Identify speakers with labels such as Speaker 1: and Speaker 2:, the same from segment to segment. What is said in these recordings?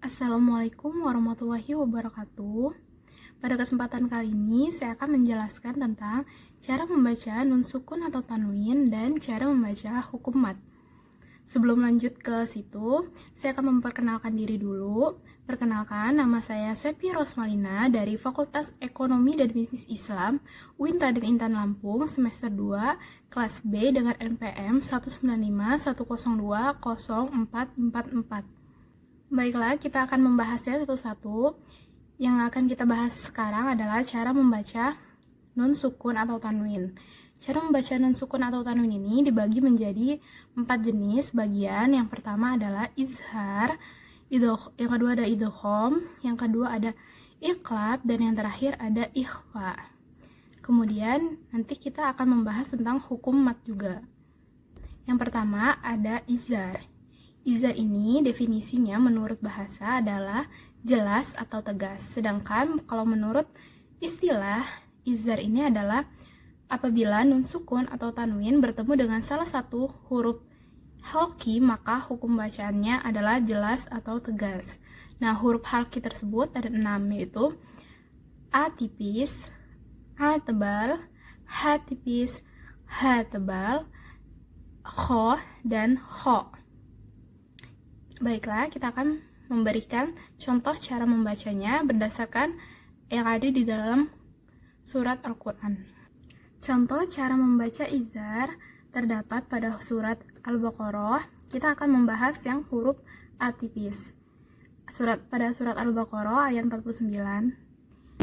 Speaker 1: Assalamualaikum warahmatullahi wabarakatuh. Pada kesempatan kali ini, saya akan menjelaskan tentang cara membaca nun sukun atau tanwin dan cara membaca hukum mat. Sebelum lanjut ke situ, saya akan memperkenalkan diri dulu. Perkenalkan, nama saya Sepi Rosmalina dari Fakultas Ekonomi dan Bisnis Islam, UIN Raden Intan Lampung, semester 2, kelas B dengan NPM 19510204444. Baiklah, kita akan membahasnya satu-satu. Yang akan kita bahas sekarang adalah cara membaca nun sukun atau tanwin. Cara membaca nun sukun atau tanwin ini dibagi menjadi 4 jenis bagian. Yang pertama adalah izhar, yang kedua ada idgham, yang kedua ada iqlab, dan yang terakhir ada ikhfa. Kemudian nanti kita akan membahas tentang hukum mat juga. Yang pertama ada izhar. Izhar ini definisinya menurut bahasa adalah jelas atau tegas. Sedangkan kalau menurut istilah, izhar ini adalah apabila nun sukun atau tanwin bertemu dengan salah satu huruf halki, maka hukum bacaannya adalah jelas atau tegas. Nah, huruf halki tersebut ada 6, yaitu A tipis, A tebal, H tipis, H tebal, Kho, dan Kho. Baiklah, kita akan memberikan contoh cara membacanya berdasarkan yang ada di dalam surat Al-Quran. Contoh cara membaca izhar terdapat pada surat Al-Baqarah. Kita akan membahas yang huruf atipis. Pada surat Al-Baqarah ayat 49.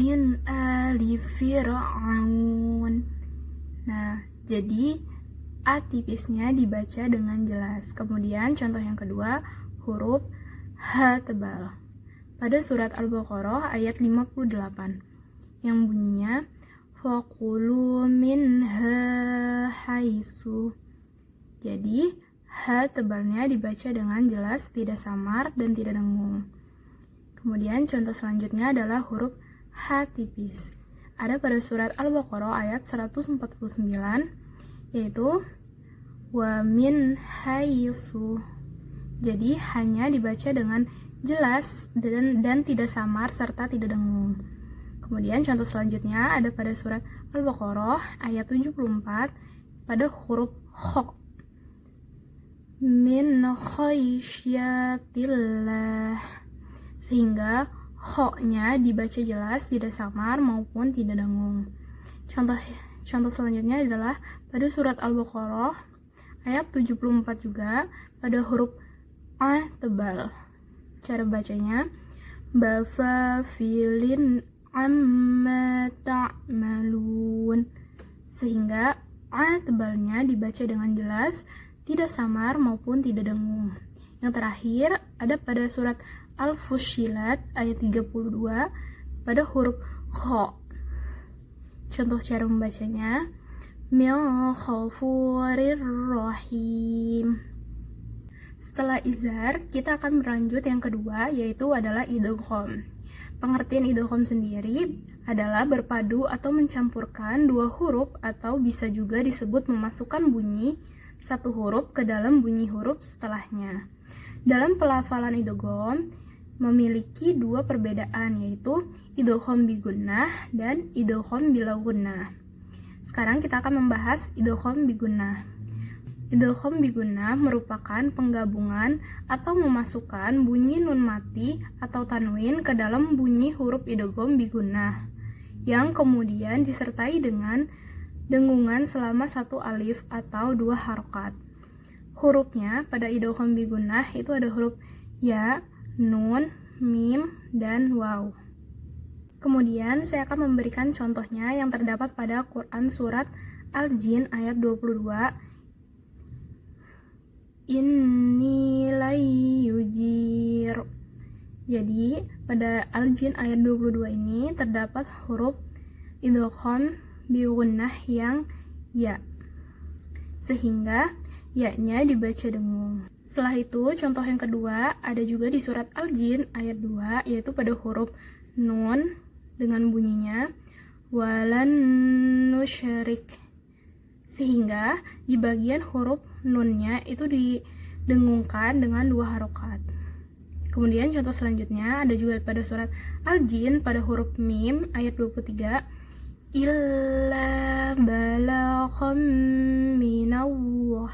Speaker 1: Min ali fir'aun. Nah, jadi atipisnya dibaca dengan jelas. Kemudian contoh yang kedua, huruf H tebal. Pada surat Al-Baqarah ayat 58 yang bunyinya faqulu minha haitsu. Jadi H tebalnya dibaca dengan jelas, tidak samar dan tidak dengung. Kemudian contoh selanjutnya adalah huruf H tipis. Ada pada surat Al-Baqarah ayat 149 yaitu wa min haitsu. Jadi hanya dibaca dengan jelas dan tidak samar serta tidak dengung. Kemudian contoh selanjutnya ada pada surat Al-Baqarah ayat 74 pada huruf kho. Min khaisyatillah. Sehingga kho-nya dibaca jelas, tidak samar maupun tidak dengung. Contoh selanjutnya adalah pada surat Al-Baqarah ayat 74 juga pada huruf A tebal. Cara bacanya bafa filin amma ta'malun. Sehingga A tebalnya dibaca dengan jelas, tidak samar maupun tidak dengung. Yang terakhir ada pada surat Al-Fussilat ayat 32 pada huruf kho. Contoh cara membacanya min khafurir rahim. Setelah izhar, kita akan berlanjut yang kedua, yaitu adalah idgham. Pengertian idgham sendiri adalah berpadu atau mencampurkan dua huruf atau bisa juga disebut memasukkan bunyi satu huruf ke dalam bunyi huruf setelahnya. Dalam pelafalan idgham memiliki dua perbedaan, yaitu idgham bi gunnah dan idgham bila gunnah. Sekarang kita akan membahas idgham bi gunnah. Idgham bi gunnah merupakan penggabungan atau memasukkan bunyi nun mati atau tanwin ke dalam bunyi huruf idgham bi gunnah yang kemudian disertai dengan dengungan selama satu alif atau dua harokat. Hurufnya pada idgham bi gunnah itu ada huruf ya, nun, mim, dan waw. Kemudian saya akan memberikan contohnya yang terdapat pada Quran surat Al-Jin ayat 22. Inni layyujir. Jadi pada Al-Jin ayat 22 ini terdapat huruf idgham bi gunnah yang ya, sehingga ya-nya dibaca dengung. Setelah itu contoh yang kedua ada juga di surat Al-Jin ayat 2, yaitu pada huruf nun dengan bunyinya walan nusyrik. Sehingga di bagian huruf nunnya itu didengungkan dengan dua harokat. Kemudian contoh selanjutnya ada juga pada surat Al-Jin pada huruf mim ayat 23. Illa balagham minallah.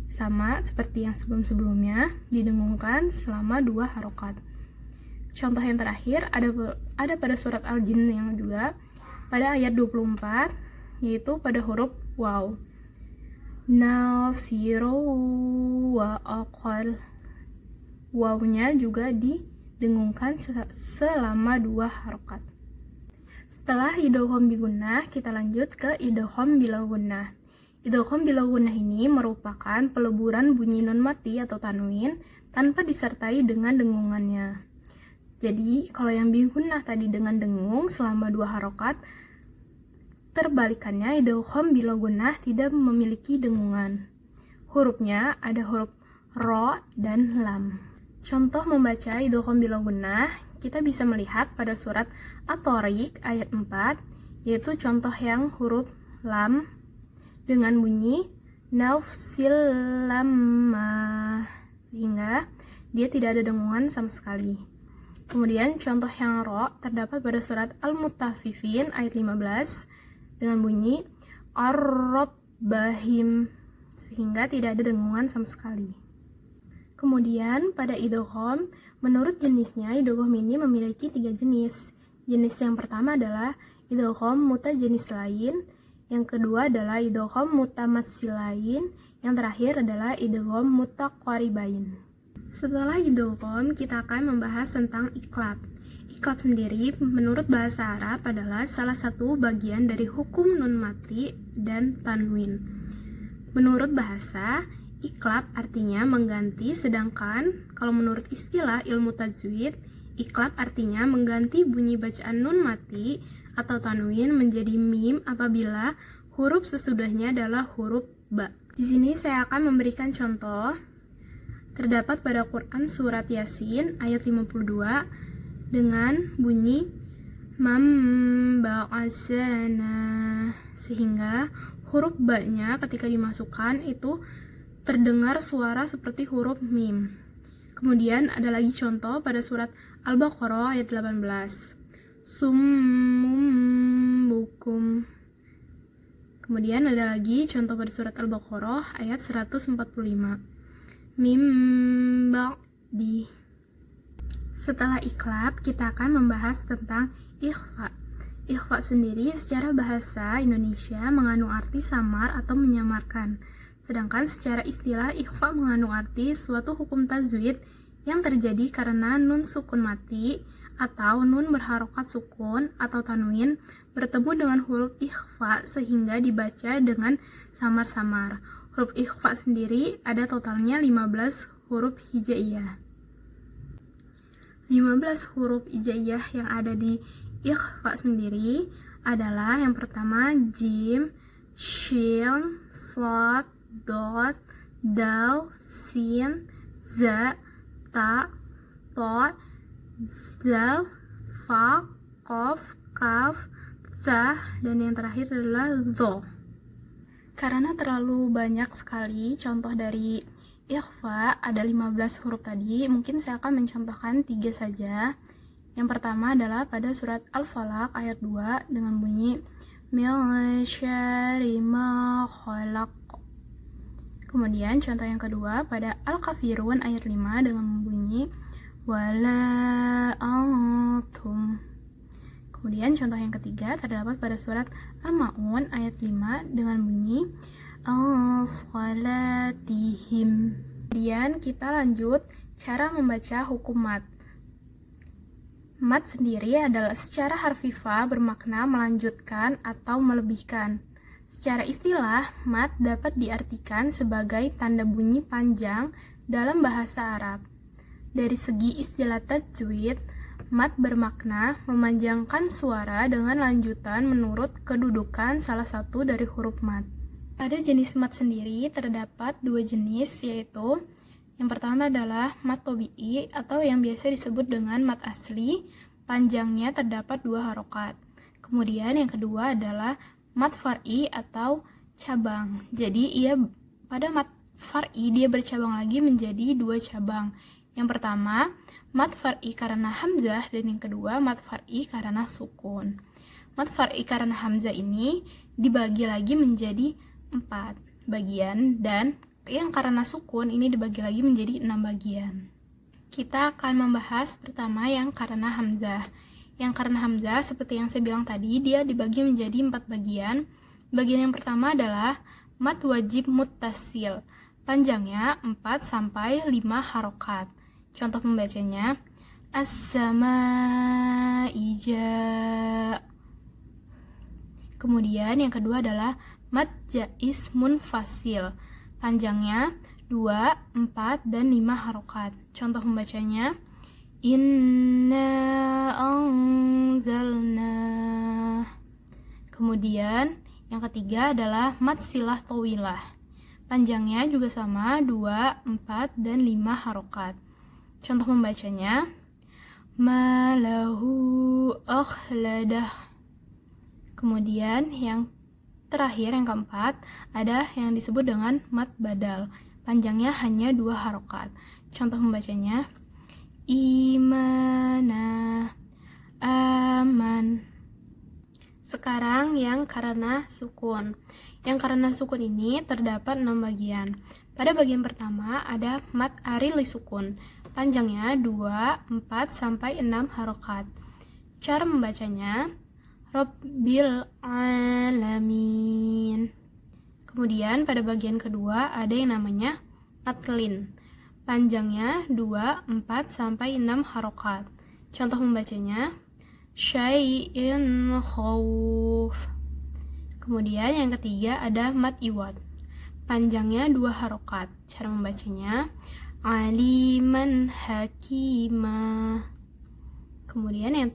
Speaker 1: Sama seperti yang sebelum-sebelumnya, didengungkan selama 2 harokat. Contoh yang terakhir ada pada surat Al-Jin yang juga pada ayat 24, yaitu pada huruf waw. Nasiru wa aqal. Wawnya juga didengungkan selama 2 harokat. Setelah idgham bi gunnah, kita lanjut ke idgham bila gunnah. Idgham bila gunnah ini merupakan peleburan bunyi nun mati atau tanwin tanpa disertai dengan dengungannya. Jadi, kalau yang bi gunnah tadi dengan dengung selama 2 harokat, terbalikannya idgham bila gunnah tidak memiliki dengungan. Hurufnya ada huruf ro dan lam. Contoh membaca idgham bila gunnah, kita bisa melihat pada surat At-Tariq ayat 4, yaitu contoh yang huruf lam dengan bunyi nafsil lamma, sehingga dia tidak ada dengungan sama sekali. Kemudian contoh yang ro terdapat pada surat Al-Mutaffifin ayat 15 dengan bunyi ar-rabbahim, sehingga tidak ada dengungan sama sekali. Kemudian pada idgham, menurut jenisnya idgham ini memiliki 3 jenis. Jenis yang pertama adalah idgham mutajenis lain, yang kedua adalah idgham mutamatsilain, yang terakhir adalah idgham mutaqaribain. Setelah idgham, kita akan membahas tentang iqlab. Iqlab sendiri menurut bahasa Arab adalah salah satu bagian dari hukum nun mati dan tanwin. Menurut bahasa, iqlab artinya mengganti, sedangkan kalau menurut istilah ilmu tajwid, iqlab artinya mengganti bunyi bacaan nun mati atau tanwin menjadi mim apabila huruf sesudahnya adalah huruf ba. Di sini saya akan memberikan contoh. Terdapat pada Quran surat Yasin ayat 52 dengan bunyi mamba'asana, sehingga huruf ba-nya ketika dimasukkan itu terdengar suara seperti huruf mim. Kemudian ada lagi contoh pada surat Al-Baqarah ayat 18. Summum bukum. Kemudian ada lagi contoh pada surat Al-Baqarah ayat 145. Mim ba'di. Setelah iqlab, kita akan membahas tentang ikhfa. Ikhfa sendiri secara bahasa Indonesia mengandung arti samar atau menyamarkan. Sedangkan secara istilah ikhfa mengandung arti suatu hukum tajwid yang terjadi karena nun sukun mati atau nun berharokat sukun atau tanwin bertemu dengan huruf ikhfa sehingga dibaca dengan samar-samar. Huruf ikhfa sendiri ada totalnya 15 huruf hijaiyah. 15 huruf hijaiyah yang ada di ikhfa sendiri adalah yang pertama jim, shin, slot, dot, dal, sin, za, ta, to, zal, fa, qaf, kaf, ta, dan yang terakhir adalah zo. Karena terlalu banyak sekali contoh dari ikhfa, ada 15 huruf tadi, mungkin saya akan mencontohkan 3 saja. Yang pertama adalah pada surat Al-Falaq ayat 2 dengan bunyi min syarri ma khalaq. Kemudian contoh yang kedua pada Al-Kafirun ayat 5 dengan bunyi wala antum. Kemudian contoh yang ketiga terdapat pada surat Al-Ma'un ayat 5 dengan bunyi as-salatihim. Kemudian kita lanjut cara membaca hukum mat. Mat sendiri adalah secara harfiah bermakna melanjutkan atau melebihkan. Secara istilah, mat dapat diartikan sebagai tanda bunyi panjang dalam bahasa Arab. Dari segi istilah tajwid, mat bermakna memanjangkan suara dengan lanjutan menurut kedudukan salah satu dari huruf mat. Pada jenis mat sendiri terdapat 2 jenis, yaitu yang pertama adalah mat tobi'i atau yang biasa disebut dengan mat asli, panjangnya terdapat 2 harokat. Kemudian yang kedua adalah mat far'i atau cabang. Jadi pada mat far'i dia bercabang lagi menjadi 2 cabang. Yang pertama, mad far'i karena hamzah, dan yang kedua, mad far'i karena sukun. Mad far'i karena hamzah ini dibagi lagi menjadi 4 bagian, dan yang karena sukun ini dibagi lagi menjadi 6 bagian. Kita akan membahas pertama yang karena hamzah. Yang karena hamzah, seperti yang saya bilang tadi, dia dibagi menjadi 4 bagian. Bagian yang pertama adalah mad wajib muttasil. Panjangnya 4-5 harokat. Contoh membacanya, as-sama'i ja. Kemudian yang kedua adalah mad jaiz munfasil. Panjangnya 2, 4, dan 5 harokat. Contoh membacanya, inna anzalna. Kemudian yang ketiga adalah mad silah tawilah. Panjangnya juga sama, 2, 4, dan 5 harokat. Contoh membacanya, malahu akhladah. Kemudian yang terakhir, yang keempat, ada yang disebut dengan mad badal. Panjangnya hanya 2 harokat. Contoh membacanya, imana, aman. Sekarang yang karena sukun. Yang karena sukun ini terdapat 6 bagian. Pada bagian pertama ada mad arili sukun. Panjangnya 2, 4-6 harokat. Cara membacanya, Rabbil alamin. Kemudian pada bagian kedua ada yang namanya mad lin. Panjangnya 2, 4-6 harokat. Contoh membacanya, syai'in khawf. Kemudian yang ketiga ada mad iwad. Panjangnya 2 harokat. Cara membacanya, aliman hakimah. Kemudian yang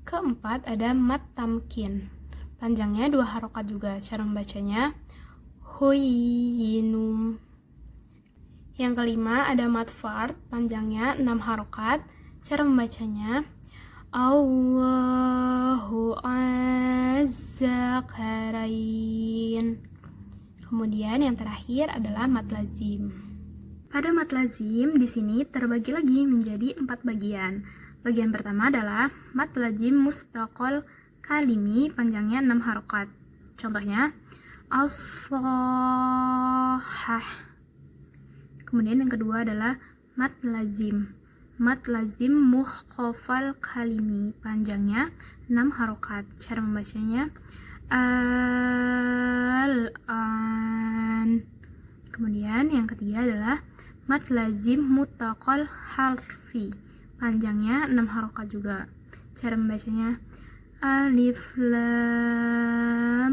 Speaker 1: keempat ada mad tamkin. Panjangnya 2 harokat juga. Cara membacanya, huyinum. Yang kelima ada mad fard, panjangnya 6 harokat. Cara membacanya, Allahu azza karain. Kemudian yang terakhir adalah mad lazim. Pada mad lazim di sini terbagi lagi menjadi 4 bagian. Bagian pertama adalah mad lazim mustaqol kalimi, panjangnya 6 harokat. Contohnya, as-sahah. Kemudian yang kedua adalah mad lazim. Mad lazim mukhafal kalimi, panjangnya 6 harokat. Cara membacanya, al-an. Kemudian yang ketiga adalah mad lazim muttaqal harfi, panjangnya 6 harokat juga. Cara membacanya, alif lam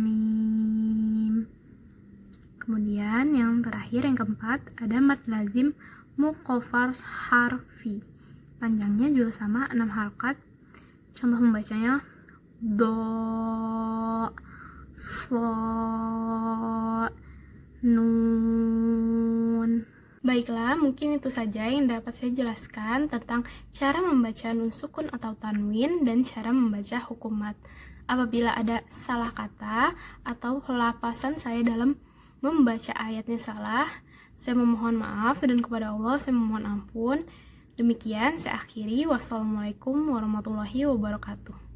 Speaker 1: mim. Kemudian yang terakhir, yang keempat, ada mad lazim muqaffar harfi. Panjangnya juga sama, 6 harokat. Contoh membacanya, do, so, nun. Baiklah, mungkin itu saja yang dapat saya jelaskan tentang cara membaca nun sukun atau tanwin dan cara membaca hukum mad. Apabila ada salah kata atau lafasan saya dalam membaca ayatnya salah, saya memohon maaf, dan kepada Allah saya memohon ampun. Demikian saya akhiri. Wassalamualaikum warahmatullahi wabarakatuh.